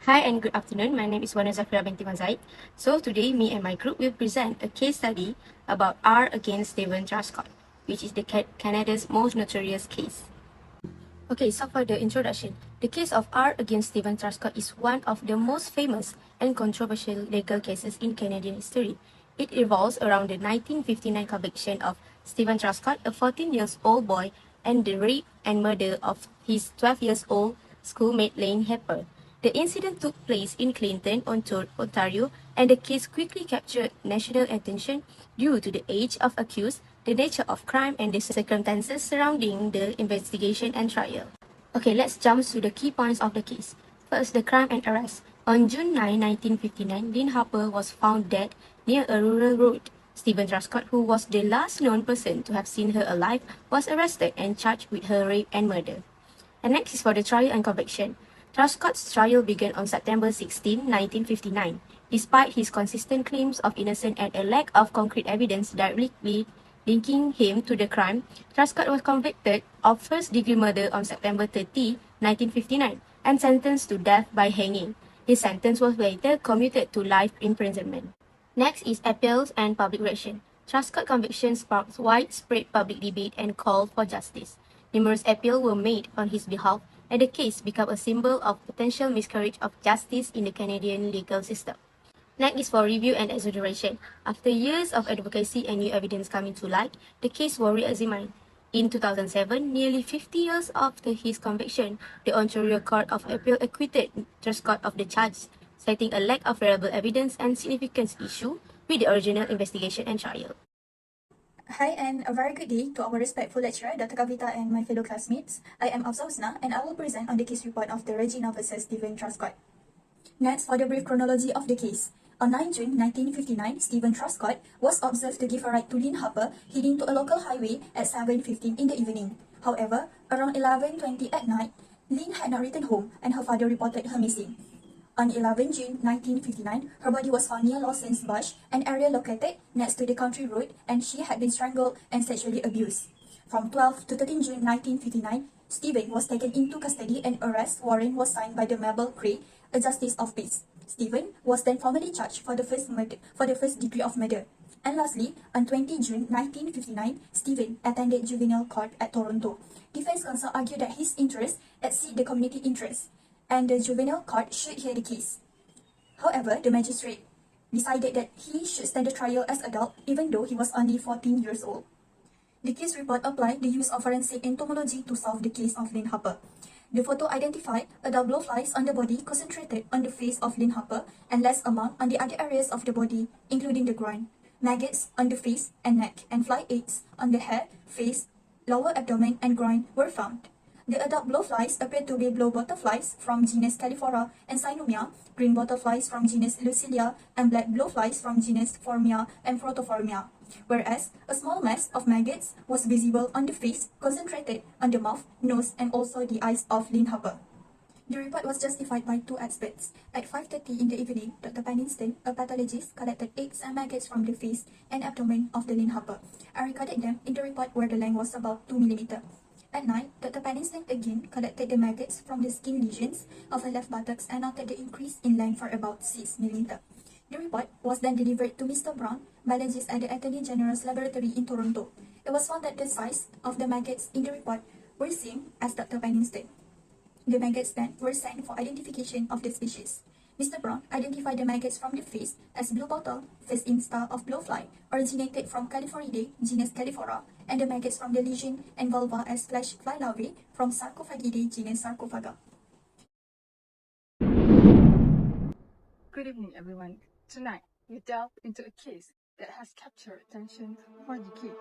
Hi and good afternoon. My name is Wana Zafira binti Mazaid. So today, me and my group will present a case study about R against Stephen Truscott, which is the Canada's most notorious case. Okay, so for the introduction, the case of R against Stephen Truscott is one of the most famous and controversial legal cases in Canadian history. It revolves around the 1959 conviction of Stephen Truscott, a 14-year-old boy, and the rape and murder of his 12-year-old schoolmate Lane Hepper. The incident took place in Clinton, Ontario, and the case quickly captured national attention due to the age of accused, the nature of crime, and the circumstances surrounding the investigation and trial. Okay, let's jump to the key points of the case. First, the crime and arrest. On June 9, 1959, Lynn Harper was found dead near a rural road. Stephen Truscott, who was the last known person to have seen her alive, was arrested and charged with her rape and murder. And next is for the trial and conviction. Truscott's trial began on September 16, 1959. Despite his consistent claims of innocence and a lack of concrete evidence directly linking him to the crime, Truscott was convicted of first-degree murder on September 30, 1959, and sentenced to death by hanging. His sentence was later commuted to life imprisonment. Next is appeals and public reaction. Truscott's conviction sparked widespread public debate and call for justice. Numerous appeals were made on his behalf, and the case became a symbol of potential miscarriage of justice in the Canadian legal system. Next is for review and exoneration. After years of advocacy and new evidence coming to light, the case was reexamined. In 2007, nearly 50 years after his conviction, the Ontario Court of Appeal acquitted Truscott of the charge, citing a lack of reliable evidence and significant issue with the original investigation and trial. Hi and a very good day to our respectful lecturer, Dr. Kavita, and my fellow classmates. I am Afza Husna and I will present on the case report of the Regina vs. Stephen Truscott. Next, for the brief chronology of the case. On 9 June 1959, Stephen Truscott was observed to give a ride to Lynn Harper heading to a local highway at 7:15 in the evening. However, around 11:20 at night, Lynn had not returned home and her father reported her missing. On 11 June 1959, her body was found near Lawson's Bush, an area located next to the country road, and she had been strangled and sexually abused. From 12 to 13 June 1959, Stephen was taken into custody and arrest warrant was signed by the Mabel Cray, a justice of peace. Stephen was then formally charged for the first degree of murder. And lastly, on 20 June 1959, Stephen attended juvenile court at Toronto. Defense counsel argued that his interests exceed the community interests, and the juvenile court should hear the case. However, the magistrate decided that he should stand the trial as adult even though he was only 14 years old. The case report applied the use of forensic entomology to solve the case of Lynn Harper. The photo identified adult blowflies on the body concentrated on the face of Lynn Harper and less amount on the other areas of the body, including the groin. Maggots on the face and neck and fly eggs on the head, face, lower abdomen, and groin were found. The adult blowflies appeared to be blue butterflies from genus Califora and Cynomia, green butterflies from genus Lucilia, and black blowflies from genus Formia and Protoformia, whereas a small mass of maggots was visible on the face, concentrated on the mouth, nose, and also the eyes of Lynn Harper. The report was justified by two experts. At 5:30 in the evening, Dr. Penningston, a pathologist, collected eggs and maggots from the face and abdomen of the Lynn Harper. I recorded them in the report where the length was about 2 mm. At night, Dr. Penningston again collected the maggots from the skin lesions of her left buttocks and noted the increase in length for about 6 mm. The report was then delivered to Mr. Brown, biologist at the Attorney General's Laboratory in Toronto. It was found that the size of the maggots in the report were same as Dr. Penningston. The maggots then were sent for identification of the species. Mr. Brown identified the maggots from the face as blue bottle, face-in style of blowfly, originated from Califoridae, genus Califora, and the maggots from the lesion and vulva as flesh fly larvae from Sarcophagidae, genus Sarcophaga. Good evening, everyone. Tonight, we delve into a case that has captured attention for decades.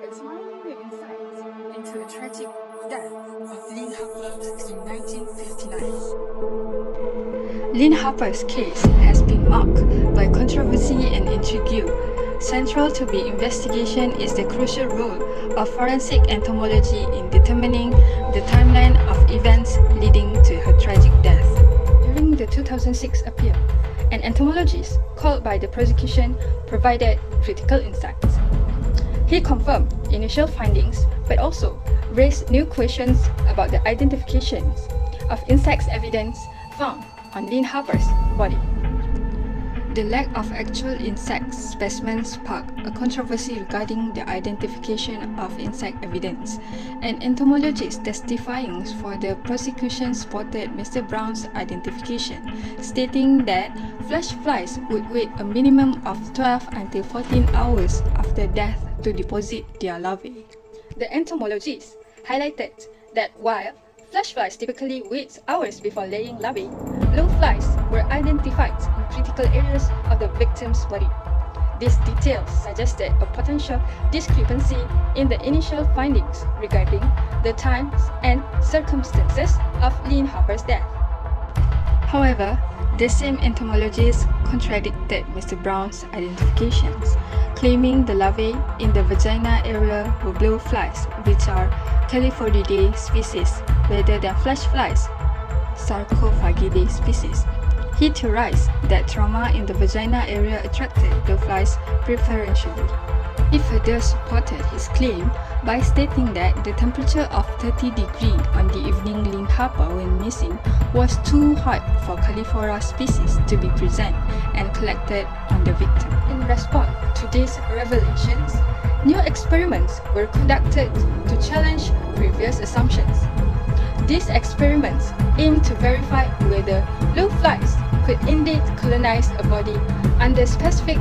Exploring the insights into the tragic death of Lynn Harper in 1959. Lynn Harper's case has been marked by controversy and intrigue. Central to the investigation is the crucial role of forensic entomology in determining the timeline of events leading to her tragic death. During the 2006 appeal, an entomologist called by the prosecution provided critical insights. He confirmed initial findings but also raised new questions about the identifications of insects evidence found on Lynn Harper's body. The lack of actual insect specimens sparked a controversy regarding the identification of insect evidence. An entomologist testifying for the prosecution spotted Mr. Brown's identification, stating that flesh flies would wait a minimum of 12 until 14 hours after death to deposit their larvae. The entomologist highlighted that while flesh flies typically wait hours before laying larvae, blowflies were identified in critical areas of the victim's body. These details suggested a potential discrepancy in the initial findings regarding the times and circumstances of Lynn Harper's death. However, the same entomologist contradicted Mr. Brown's identifications, claiming the larvae in the vagina area were blowflies, which are Californidae species, rather than flesh flies, Sarcophagidae species. He theorized that trauma in the vagina area attracted blowflies preferentially. He further supported his claim by stating that the temperature of 30 degrees on the evening Lynn Harper went missing was too hot for Calliphora species to be present and collected on the victim. In response to these revelations, new experiments were conducted to challenge previous assumptions. These experiments aim to verify whether blowflies could indeed colonize a body under specific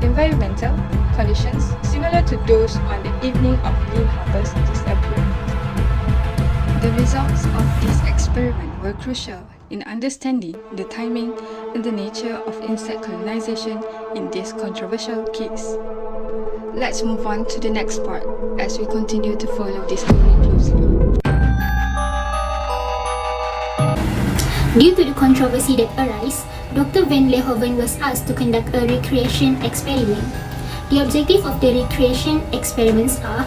environmental conditions similar to those on the evening of Lynn Harper's disappearance. The results of this experiment were crucial in understanding the timing and the nature of insect colonization in this controversial case. Let's move on to the next part as we continue to follow this story closely. Due to the controversy that arose, Dr. Van Leeuwenhoek was asked to conduct a recreation experiment. The objective of the recreation experiments are: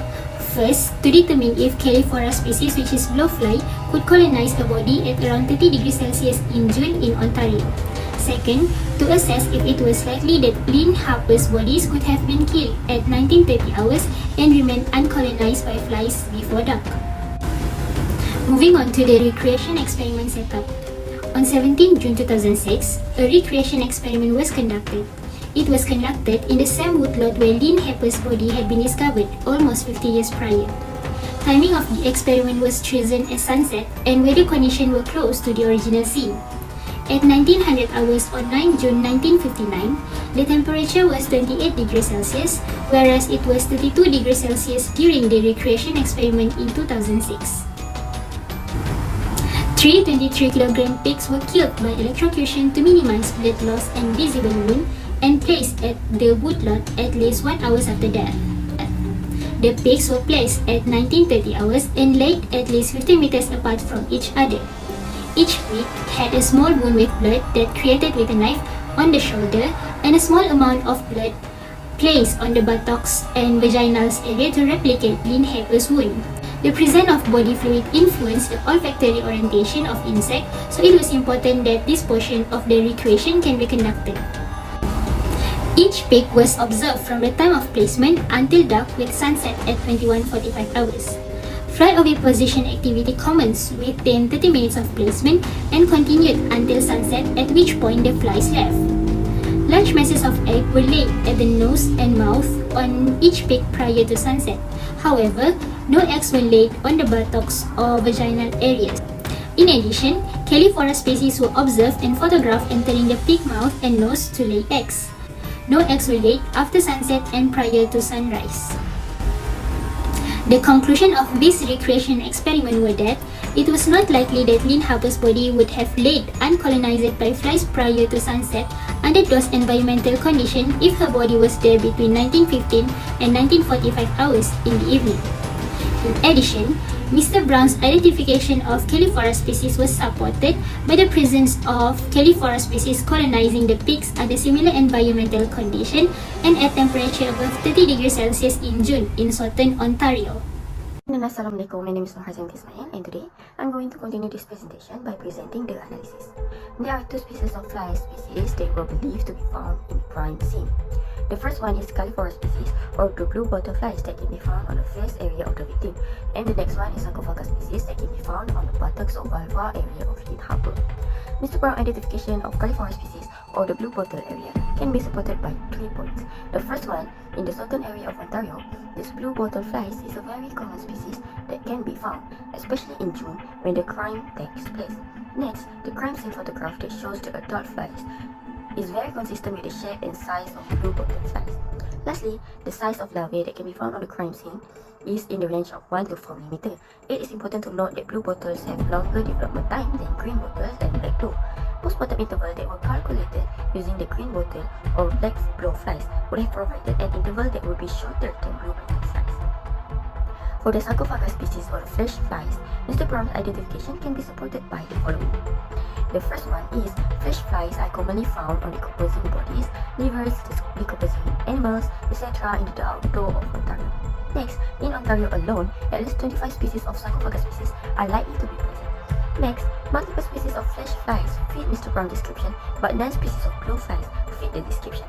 first, to determine if Calliphora species, which is blowfly, could colonize a body at around 30 degrees Celsius in June in Ontario. Second, to assess if it was likely that Lynn Harper's bodies could have been killed at 1930 hours and remained uncolonized by flies before dark. Moving on to the recreation experiment setup. On 17 June 2006, a recreation experiment was conducted. It was conducted in the same woodlot where Lynn Harper's body had been discovered almost 50 years prior. Timing of the experiment was chosen as sunset and weather conditions were close to the original scene. At 1900 hours on 9 June 1959, the temperature was 28 degrees Celsius, whereas it was 32 degrees Celsius during the recreation experiment in 2006. 3 23-kilogram pigs were killed by electrocution to minimize blood loss and visible wound and placed at the woodlot at least 1 hour after death. The pigs were placed at 1930 hours and laid at least 50 meters apart from each other. Each pig had a small wound with blood that created with a knife on the shoulder and a small amount of blood placed on the buttocks and vaginal area to replicate Lynn Harper's wound. The presence of body fluid influenced the olfactory orientation of insect, so it was important that this portion of the recreation can be conducted. Each pig was observed from the time of placement until dark with sunset at 21:45 hours. Flight oviposition activity commenced within 30 minutes of placement and continued until sunset, at which point the flies left. Large masses of egg were laid at the nose and mouth on each pig prior to sunset. However, no eggs were laid on the buttocks or vaginal areas. In addition, Calliphora species were observed and photographed entering the pig mouth and nose to lay eggs. No eggs were laid after sunset and prior to sunrise. The conclusion of this recreation experiment were that it was not likely that Lynn Harper's body would have laid uncolonized by flies prior to sunset under those environmental conditions if her body was there between 1915 and 1945 hours in the evening. In addition, Mr. Brown's identification of Calliphora species was supported by the presence of Calliphora species colonizing the pigs under similar environmental conditions and at temperature above 30 degrees Celsius in June in southern Ontario. Assalamualaikum, my name is Nohajan Tismayan, and today I'm going to continue this presentation by presenting the analysis. There are two species of fly species that were believed to be found in the crime scene. The first one is Calliphora species, or the blue butterflies that can be found on the face area of the victim, and the next one is Sarcophagus species that can be found on the buttocks or vulva area of Lynn Harper. Mr. Brown's identification of Calliphora species, or the blue bottle area, can be supported by 3 points. The first one, in the southern area of Ontario, this blue bottle flies is a very common species that can be found, especially in June when the crime takes place. Next, the crime scene photograph that shows the adult flies is very consistent with the shape and size of blue bottle flies. Lastly, the size of larvae that can be found on the crime scene is in the range of 1 to 4 mm. It is important to note that blue bottles have longer development time than green bottles and black blue. Postmortem interval that were calculated using the green bottle or black blowflies would have provided an interval that would be shorter than blue bottle flies. For the Sarcophagus species or the flesh flies, Mr. Brown's identification can be supported by the following. The first one is flesh flies are commonly found on decomposing bodies, livers, decomposing animals, etc. in the outdoor of Ontario. Next, in Ontario alone, at least 25 species of Sarcophagus species are likely to be present. Next, multiple species of flesh flies fit Mr. Brown's description, but none species of blue flies fit the description.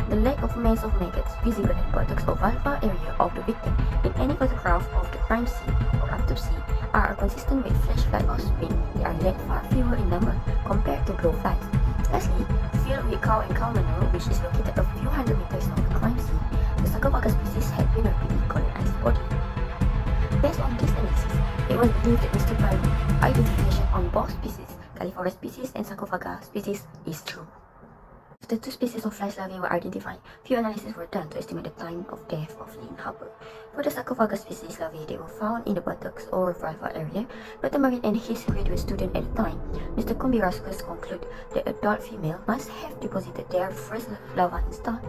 The lack of mass of maggots visible in buttocks or vulva area of the victim in any photograph of the crime scene or autopsy are consistent with flesh fly offspring. They are yet far fewer in number compared to blue flies. Lastly, filled with cow and cow manure, which is located a few hundred meters from the crime scene, the Sarcophagus species had been rapidly colonized body. Based on this analysis, it was believed that Mr. Brown's identification on both species, Calliphora species and Sarcophagus species, is true. After 2 species of flies larvae were identified, few analyses were done to estimate the time of death of Lynn Harper. For the Sarcophagus species larvae, they were found in the buttocks or vulva area. Dr. Marine and his graduate student at the time, Mr. Kumbiraskus, conclude that adult female must have deposited their first larva instar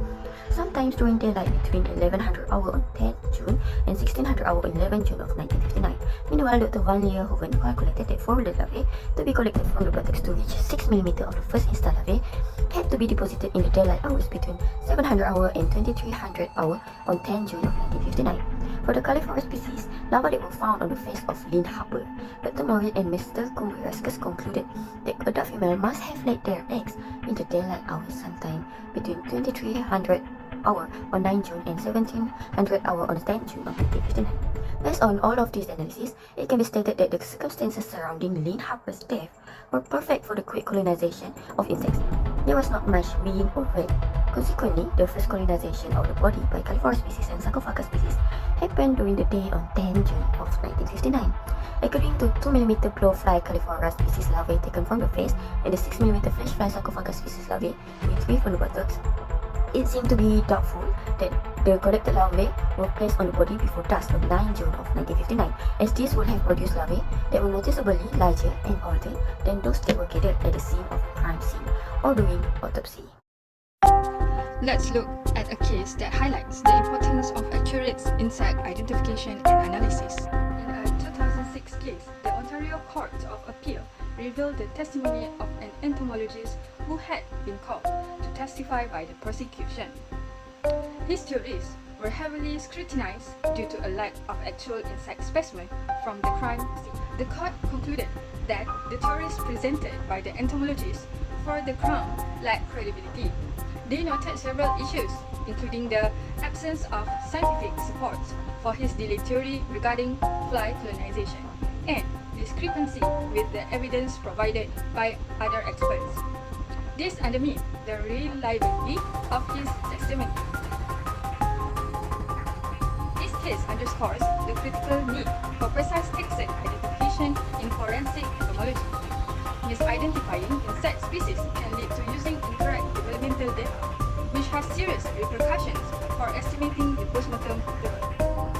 sometimes during daylight between 1100 hour on 10 June and 1600 hour on 11 June of 1959. Meanwhile, Dr. Van Leeuwenhoven calculated that for the larvae to be collected from the buttocks to reach 6 mm of the first instar larvae had to be deposited in the daylight hours between 700 hour and 2300 hour on 10 June of 1959. For the Calliphora species, larvae that were found on the face of Lynn Harper, Dr. Morin and Mr. Kumbiraskus concluded that adult female must have laid their eggs in the daylight hours sometime between 2300 hour on 9 June and 1700 hour on 10 June of 1959. Based on all of these analyses, it can be stated that the circumstances surrounding Lynn Harper's death were perfect for the quick colonization of insects. There was not much wind or rain. Consequently, the first colonization of the body by Calliphora species and Sarcophagus species happened during the day on 10 June of 1959. According to 2 mm blowfly Calliphora species larvae taken from the face and the 6 mm fleshfly Sarcophagus species larvae retrieved from the buttocks, it seemed to be doubtful that the collected larvae were placed on the body before dusk on 9 June of 1959, as these would have produced larvae that were noticeably larger and older than those that were gathered at the scene of the crime scene or during autopsy. Let's look at a case that highlights the importance of accurate insect identification and analysis. In a 2006 case, the Ontario Court of Appeal revealed the testimony of an entomologist who had been called to testify by the prosecution. His theories were heavily scrutinized due to a lack of actual insect specimen from the crime scene. The court concluded that the theories presented by the entomologist for the Crown lacked credibility. They noted several issues, including the absence of scientific support for his delayed theory regarding fly colonization and discrepancy with the evidence provided by other experts. This undermined the reliability of his testimony. This case underscores the critical need for precise insect identification in forensic entomology. Misidentifying insect species can lead to using incorrect developmental data, which has serious repercussions for estimating the postmortem period.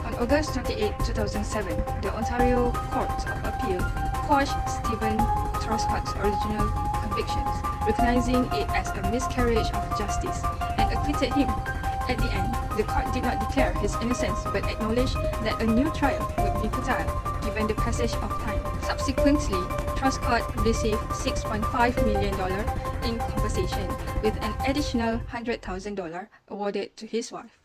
On August 28, 2007, the Ontario Court of Appeal quashed Stephen Truscott's original convictions, recognizing it as a miscarriage of justice, and acquitted him. At the end, the court did not declare his innocence but acknowledged that a new trial would be futile given the passage of time. Subsequently, Truscott received $6.5 million in compensation, with an additional $100,000 awarded to his wife.